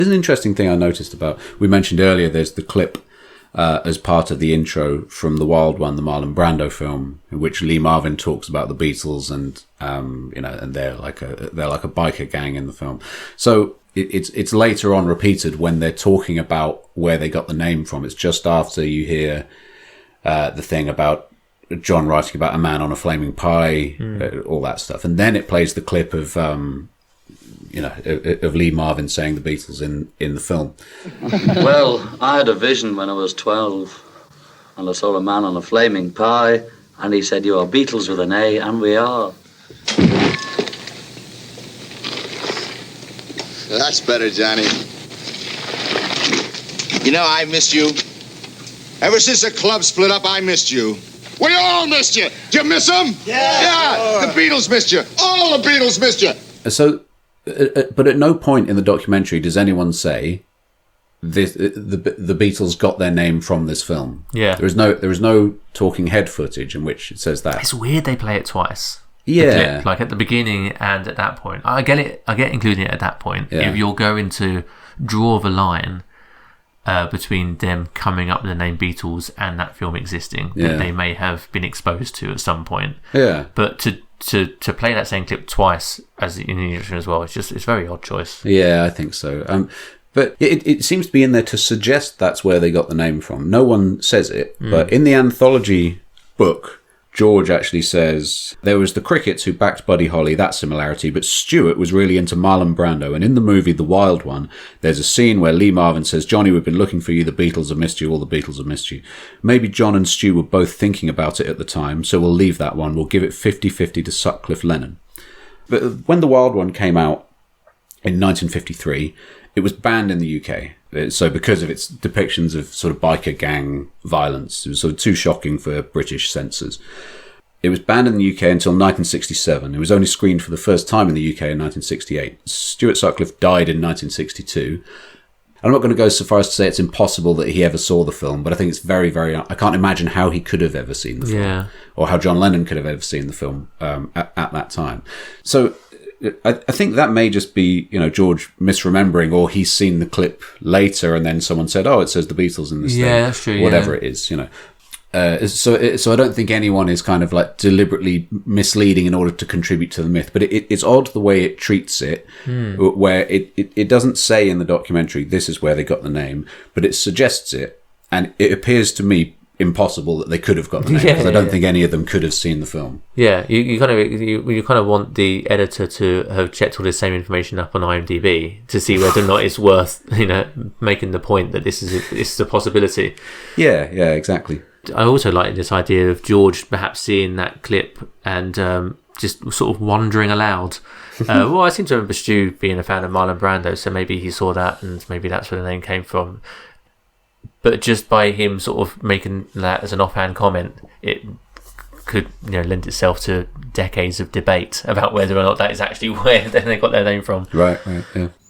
There's an interesting thing I noticed about, we mentioned earlier, there's the clip as part of the intro from The Wild One, the Marlon Brando film, in which Lee Marvin talks about the Beatles and and they're like a biker gang in the film. So it's later on repeated when they're talking about where they got the name from. It's just after you hear the thing about John writing about a man on a flaming pie, all that stuff, and then it plays the clip of of Lee Marvin saying the Beatles in the film. Well, I had a vision when I was 12, and I saw a man on a flaming pie, and he said, "You are Beatles with an A," and we are. That's better, Johnny. You know, I missed you. Ever since the club split up, I missed you. We all missed you. Did you miss them? Yeah. Sure. The Beatles missed you. All the Beatles missed you. So, but at no point in the documentary does anyone say the Beatles got their name from this film. Yeah. There is no talking head footage in which it says that. It's weird they play it twice. Yeah. Clip, like at the beginning and at that point. I get including it at that point. Yeah. If you're going to draw the line between them coming up with the name Beatles and that film existing that they may have been exposed to at some point. Yeah. But to play that same clip twice as in the intro as well, it's a very odd choice. Yeah, I think so. But it seems to be in there to suggest that's where they got the name from. No one says it, but in the anthology book, George actually says, there was the Crickets who backed Buddy Holly, that similarity, but Stewart was really into Marlon Brando, and in the movie The Wild One, there's a scene where Lee Marvin says, "Johnny, we've been looking for you, the Beatles have missed you, all the Beatles have missed you." Maybe John and Stu were both thinking about it at the time, so we'll leave that one, we'll give it 50-50 to Sutcliffe Lennon. But when The Wild One came out in 1953, it was banned in the UK. So because of its depictions of sort of biker gang violence, it was sort of too shocking for British censors. It was banned in the UK until 1967. It was only screened for the first time in the UK in 1968. Stuart Sutcliffe died in 1962. I'm not going to go so far as to say it's impossible that he ever saw the film, but I think it's very, very... I can't imagine how he could have ever seen the film, or how John Lennon could have ever seen the film at that time. So I think that may just be, George misremembering, or he's seen the clip later and then someone said, "Oh, it says the Beatles in this thing." Yeah, that's true. Whatever it is, So I don't think anyone is kind of like deliberately misleading in order to contribute to the myth, but it's odd the way it treats it, where it doesn't say in the documentary, this is where they got the name, but it suggests it, and it appears to me impossible that they could have got the name, because I don't think any of them could have seen the film. Yeah, you kind of want the editor to have checked all the same information up on IMDb to see whether or not it's worth making the point that this is a possibility. Yeah, exactly. I also like this idea of George perhaps seeing that clip and just sort of wondering aloud. Well, I seem to remember Stu being a fan of Marlon Brando, so maybe he saw that and maybe that's where the name came from. But just by him sort of making that as an offhand comment, it could lend itself to decades of debate about whether or not that is actually where they got their name from. Right, yeah.